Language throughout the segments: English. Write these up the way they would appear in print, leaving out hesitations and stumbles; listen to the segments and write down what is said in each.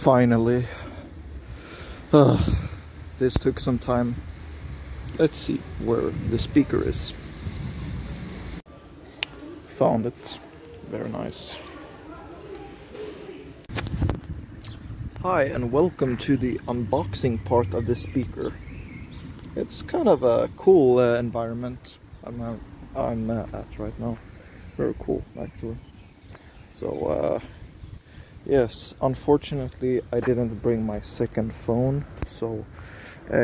Finally. This took some time. Let's see where the speaker is. Found it. Very nice. Hi and welcome to the unboxing part of the speaker. It's kind of a cool environment I'm at right now. Very cool actually. So yes, unfortunately I didn't bring my second phone, so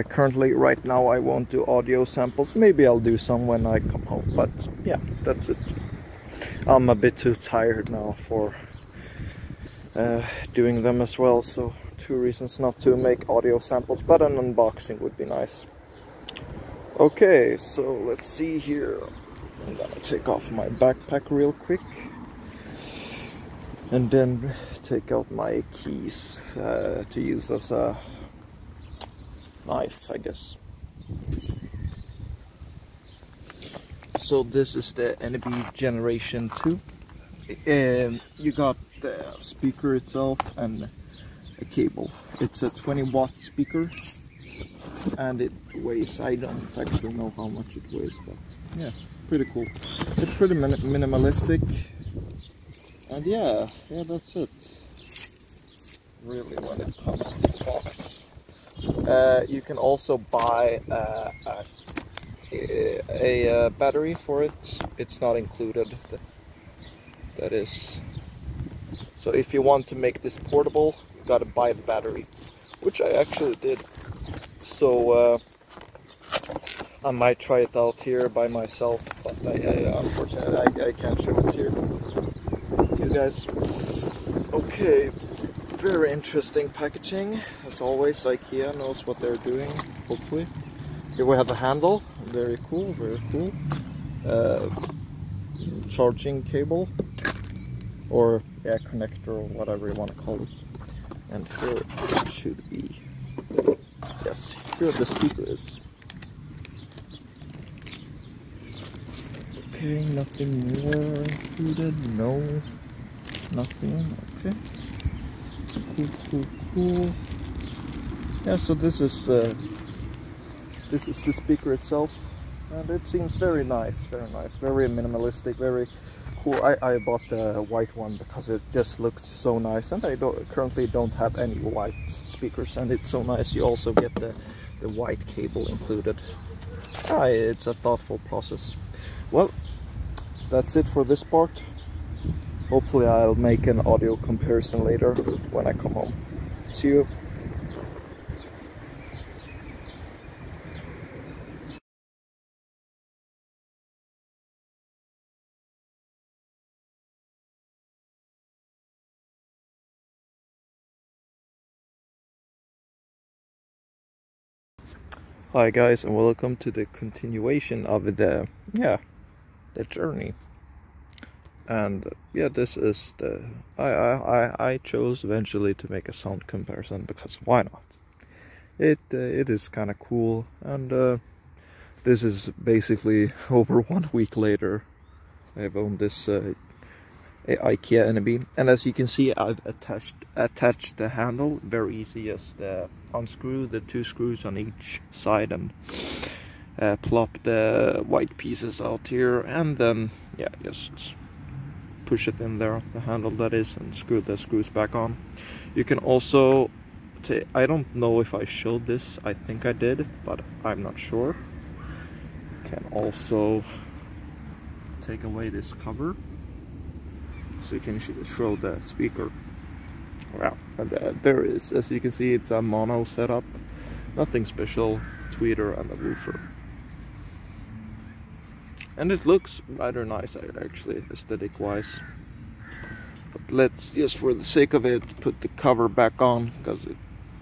currently right now I won't do audio samples. Maybe I'll do some when I come home, but yeah, that's it. I'm a bit too tired now for doing them as well, so two reasons not to make audio samples, but an unboxing would be nice. Okay, so let's see here. I'm gonna take off my backpack real quick and then take out my keys to use as a knife, I guess. So this is the Eneby Generation 2. You got the speaker itself and a cable. It's a 20-watt speaker and it weighs, I don't actually know how much it weighs, but yeah, pretty cool. It's pretty minimalistic, and yeah, that's it really when it comes to the box. You can also buy a battery for it. It's not included. That is, so if you want to make this portable, you gotta buy the battery, which I actually did. So I might try it out here by myself, but unfortunately I can't show it here to you guys. Okay, very interesting packaging. As always, IKEA knows what they're doing, hopefully. Here we have a handle, very cool, very cool. Charging cable, or yeah, connector, or whatever you want to call it. And here it should be. Yes, here the speaker is. Okay, nothing more included. No, nothing. Okay. Cool. Yeah, so this is the speaker itself, and it seems very nice, very minimalistic, very cool. I bought the white one because it just looked so nice, and I currently don't have any white speakers, and it's so nice. You also get the white cable included. It's a thoughtful process. Well, that's it for this part. Hopefully I'll make an audio comparison later when I come home. See you. Hi guys, and welcome to the continuation of the journey. And yeah, this is the I chose eventually to make a sound comparison because why not? It is kind of cool, and this is basically over 1 week later. I've owned this IKEA Eneby, and as you can see, I've attached the handle. Very easy, just unscrew the 2 screws on each side and plop the white pieces out here, and then yeah, just push it in there, the handle that is, and screw the screws back on. You can also I don't know if I showed this, I think I did, but I'm not sure. You can also take away this cover, so you can show the speaker. Wow, and there is, as you can see, it's a mono setup, nothing special, tweeter and a woofer. And it looks rather nice actually, aesthetic wise. But let's just, for the sake of it, put the cover back on, because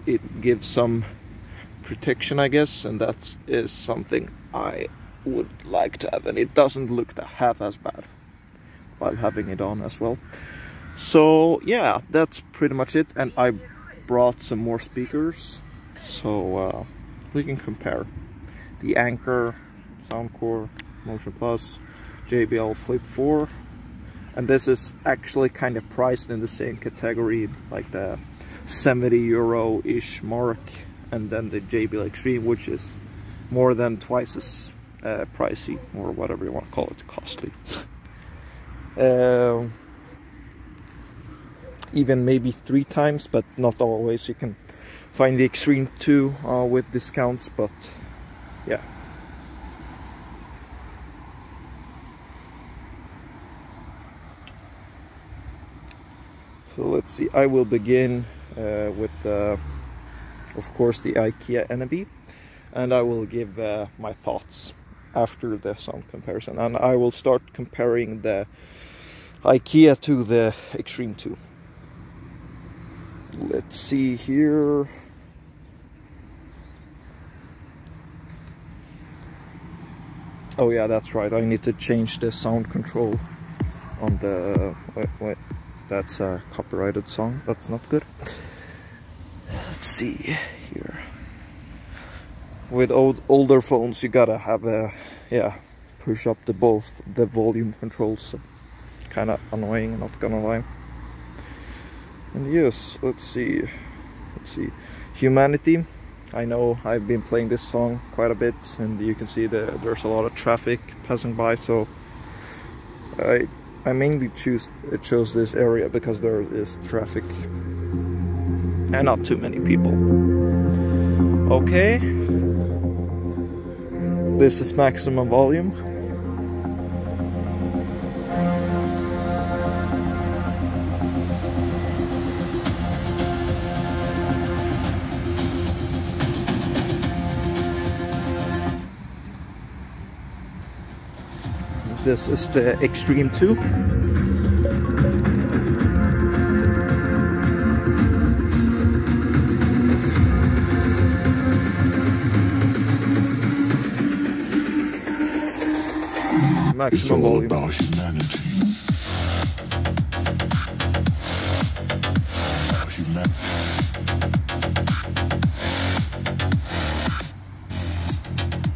it gives some protection, I guess, and that is something I would like to have, and it doesn't look half as bad while having it on as well. So yeah, that's pretty much it, and I brought some more speakers, so we can compare the Anchor, Soundcore, Motion Plus, JBL Flip 4, and this is actually kind of priced in the same category like the €70-ish mark, and then the JBL Extreme, which is more than twice as pricey, or whatever you want to call it, costly. Even maybe 3 times, but not always. You can find the Extreme 2 with discounts, but yeah. So let's see, I will begin with of course the IKEA Eneby, and I will give my thoughts after the sound comparison, and I will start comparing the IKEA to the Extreme 2. Let's see here. Oh yeah, that's right, I need to change the sound control on the... wait. That's a copyrighted song, that's not good. Let's see here. With older phones you gotta have a, push up both the volume controls. So kind of annoying, not gonna lie. And yes, let's see. Humanity. I know I've been playing this song quite a bit, and you can see there's a lot of traffic passing by, so I mainly chose this area because there is traffic and not too many people. Okay, this is maximum volume. This is the Extreme 2. Maximum volume. About humanity.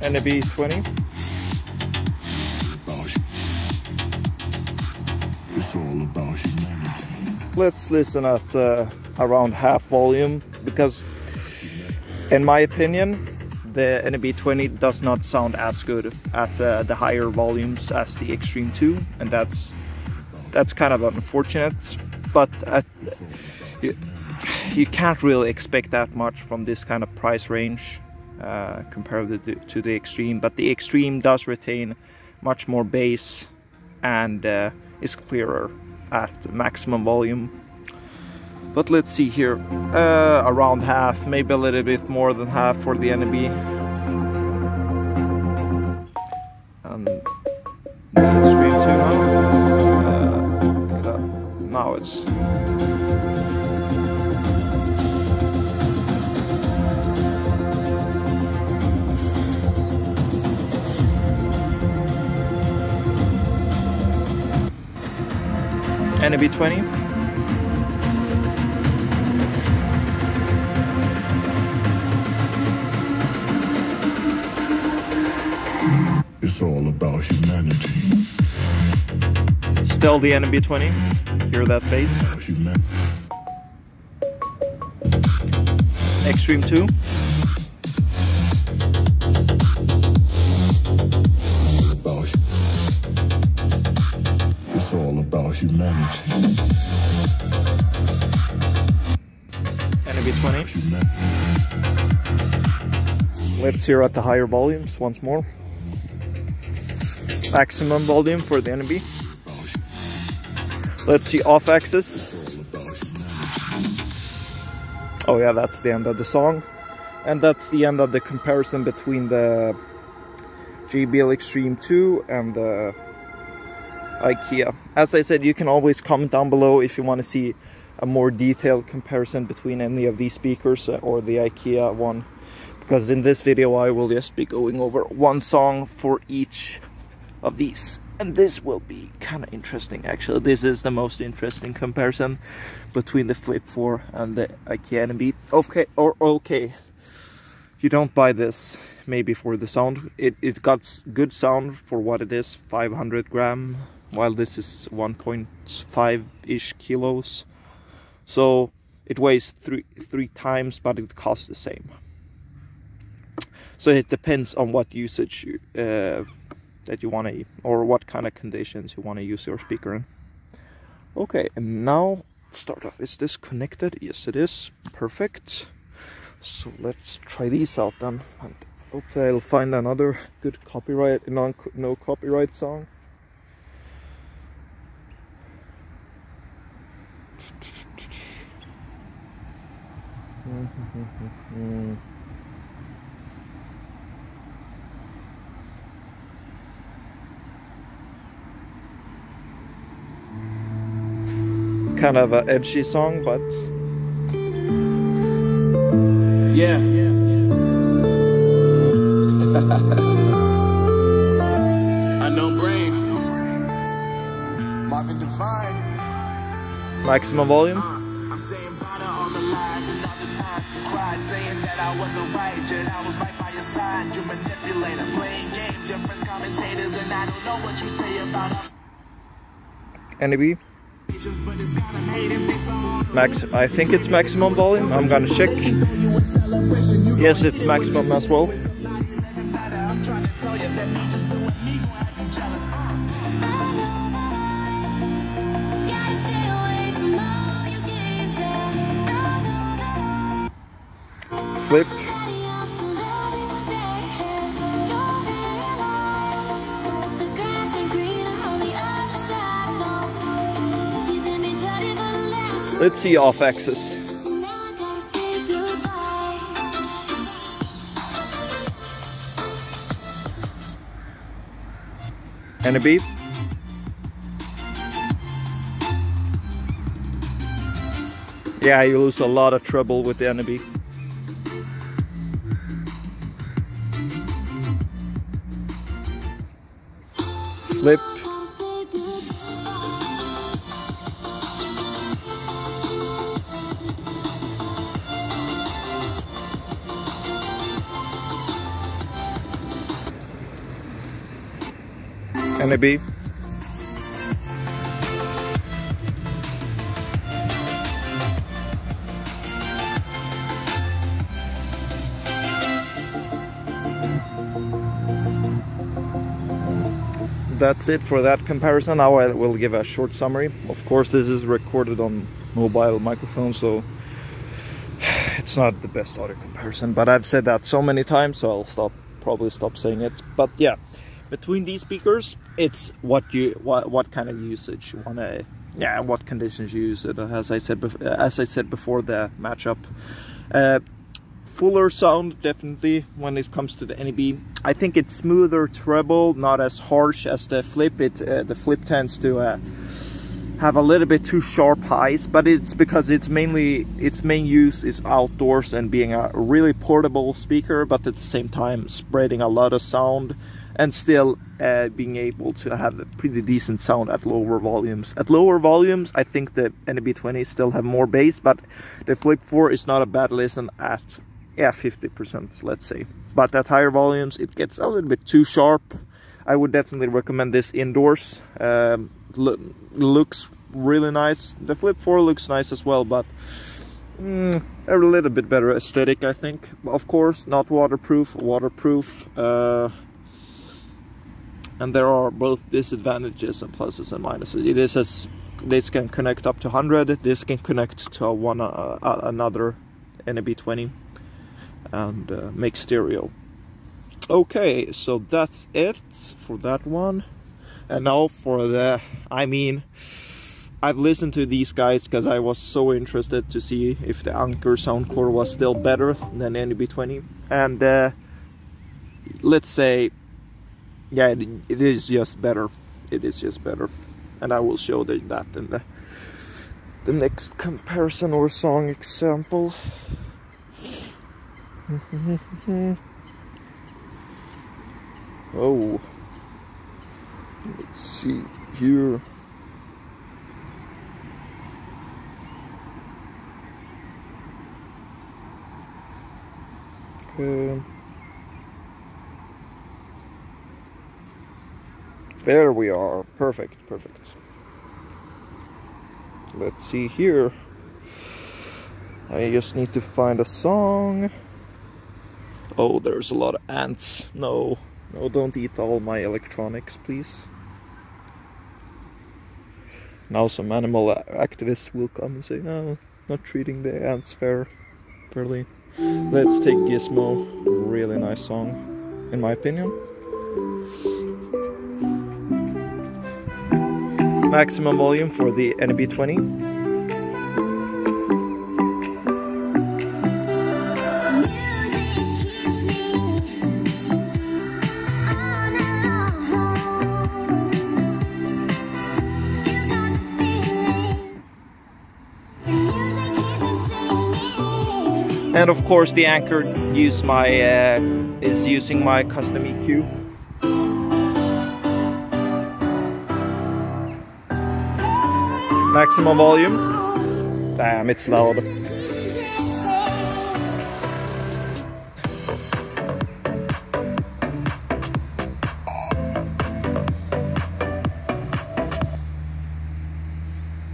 Eneby 20. It's all about humanity. Let's listen at around half volume, because in my opinion the Eneby 20 does not sound as good at the higher volumes as the Extreme 2, and that's kind of unfortunate, but you can't really expect that much from this kind of price range compared to the Extreme. But the Extreme does retain much more bass and is clearer at maximum volume. But let's see here, around half, maybe a little bit more than half for the Eneby. And the Extreme 2 now. Okay, now it's... Eneby 20. It's all about humanity. Still the Eneby 20. Hear that bass? Extreme 2. It's all about humanity. Eneby 20. Let's hear at the higher volumes once more. Maximum volume for the Eneby. Let's see off axis. Oh yeah, that's the end of the song. And that's the end of the comparison between the JBL Extreme 2 and the IKEA. As I said, you can always comment down below if you want to see a more detailed comparison between any of these speakers or the IKEA one. Because in this video I will just be going over one song for each of these, and this will be kind of interesting. Actually, this is the most interesting comparison between the Flip 4 and the IKEA Eneby. Okay, you don't buy this maybe for the sound. It got good sound for what it is, 500 gram, while this is 1.5-ish kilos. So it weighs three times, but it costs the same. So it depends on what usage that you want to, or what kind of conditions you want to use your speaker in. Okay, and now start off. Is this connected? Yes, it is. Perfect. So let's try these out then, and hopefully I'll find another good copyright, no copyright song. Kind of an edgy song, but yeah. Unknown brain. Marvin Divine. Maximum volume. I'm saying bother all the lies and all the times you cried, saying that I wasn't right, yet I was right by your side. You manipulator, playing games, your friends commentators, and I don't know what you say about them. Eneby. I think it's maximum volume. I'm gonna check. Yes, it's maximum as well. Flip. Let's see off axis. Eneby. Yeah, you lose a lot of treble with the Eneby. Flip. Eneby. That's it for that comparison. Now I will give a short summary. Of course, this is recorded on mobile microphone, so it's not the best audio comparison, but I've said that so many times, so I'll probably stop saying it. But yeah, between these speakers, it's what kind of usage you want to, yeah, what conditions you use it. As I said before the matchup, fuller sound definitely when it comes to the Eneby. I think it's smoother treble, not as harsh as the Flip. The Flip tends to have a little bit too sharp highs, but it's because its main use is outdoors and being a really portable speaker, but at the same time spreading a lot of sound and still being able to have a pretty decent sound at lower volumes. At lower volumes, I think the Eneby 20 still have more bass, but the Flip 4 is not a bad listen at, yeah, 50%, let's say. But at higher volumes, it gets a little bit too sharp. I would definitely recommend this indoors. Looks really nice. The Flip 4 looks nice as well, but a little bit better aesthetic, I think. Of course, not waterproof. And there are both disadvantages and pluses and minuses. This can connect up to 100. This can connect to another Eneby 20 and make stereo. Okay, so that's it for that one. And now for the, I've listened to these guys because I was so interested to see if the Anker Soundcore was still better than Eneby 20. And let's say, yeah, it is just better. It is just better. And I will show that in the next comparison or song example. Oh, let's see here. Okay. There we are. Perfect. Let's see here. I just need to find a song. Oh, there's a lot of ants. No, no, don't eat all my electronics, please. Now some animal activists will come and say, "No, not treating the ants fairly." Let's take Gizmo. Really nice song, in my opinion. Maximum volume for the Eneby 20. And of course, the Anchor is using my custom EQ. Maximum volume. Damn, it's loud.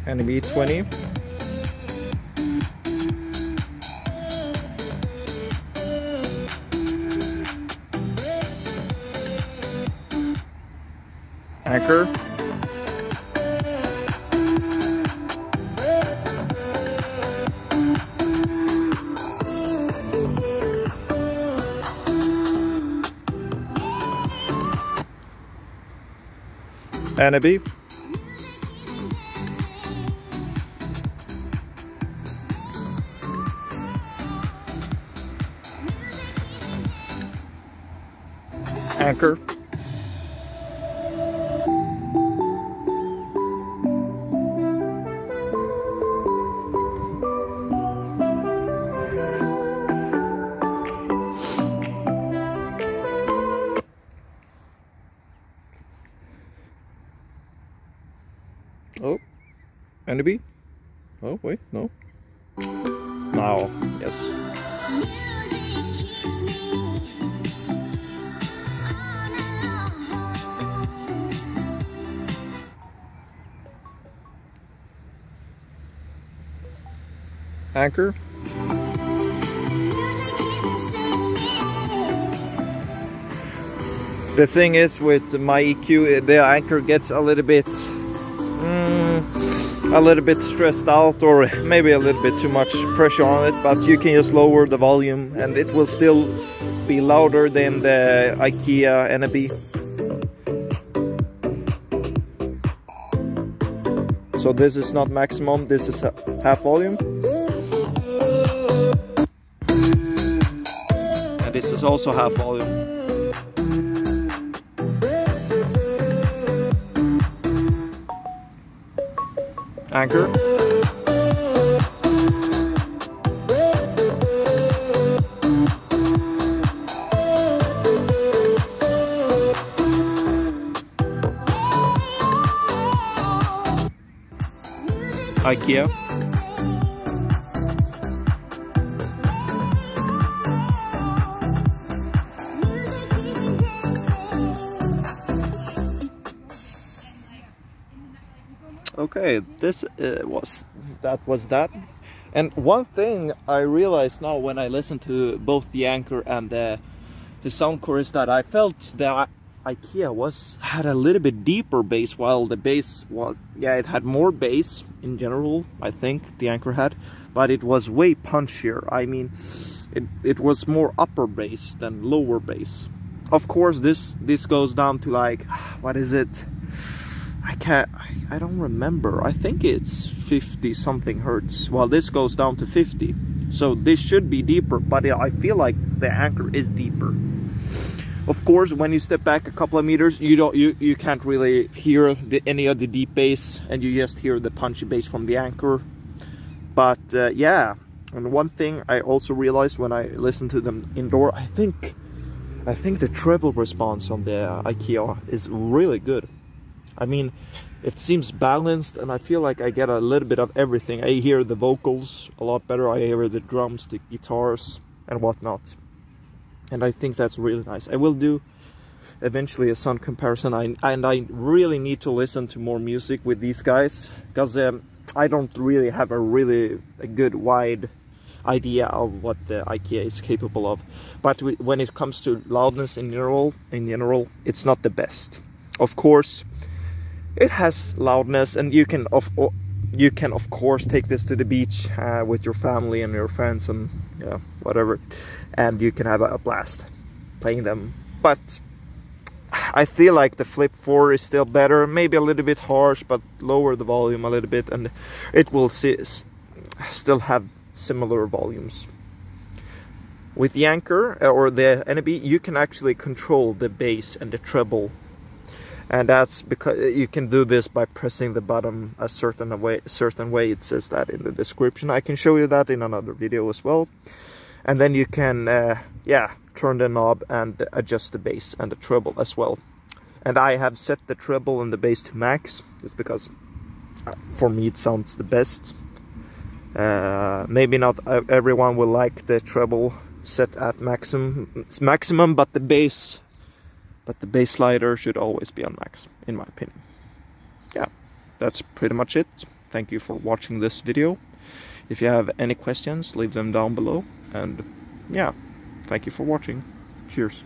Enemy 20. Anchor. Eneby. Anchor. Oh, Eneby? Oh, wait, no. Now, yes. Anchor. The thing is with my EQ, the Anchor gets a little bit stressed out, or maybe a little bit too much pressure on it, but you can just lower the volume and it will still be louder than the IKEA Eneby. So this is not maximum, this is half volume. And this is also half volume. Anchor. IKEA. Okay, this was that. And one thing I realized now when I listened to both the Anchor and the Soundcore is that I felt that IKEA had a little bit deeper bass, while the bass it had more bass in general, I think the Anchor had, but it was way punchier. I mean, it was more upper bass than lower bass. Of course, this goes down to, like, what is it? I don't remember. I think it's 50 something hertz, while this goes down to 50. So this should be deeper, but I feel like the Anchor is deeper. Of course, when you step back a couple of meters, you can't really hear any of the deep bass, and you just hear the punchy bass from the Anchor. But yeah, and one thing I also realized when I listened to them indoor, I think the treble response on the IKEA is really good. I mean, it seems balanced, and I feel like I get a little bit of everything. I hear the vocals a lot better, I hear the drums, the guitars, and whatnot. And I think that's really nice. I will do eventually a sound comparison, and I really need to listen to more music with these guys, because I don't really have a good wide idea of what the IKEA is capable of. But when it comes to loudness in general, it's not the best. Of course, it has loudness, and you can of course take this to the beach with your family and your friends and whatever, and you can have a blast playing them. But I feel like the Flip 4 is still better, maybe a little bit harsh, but lower the volume a little bit and it will still have similar volumes. With the Anchor or the Eneby, you can actually control the bass and the treble, and that's because you can do this by pressing the button a certain way. It says that in the description. I can show you that in another video as well. And then you can turn the knob and adjust the bass and the treble as well. And I have set the treble and the bass to max, just because for me it sounds the best. Maybe not everyone will like the treble set at maximum, but the bass slider should always be on max, in my opinion. Yeah, that's pretty much it. Thank you for watching this video. If you have any questions, leave them down below. And yeah, thank you for watching. Cheers.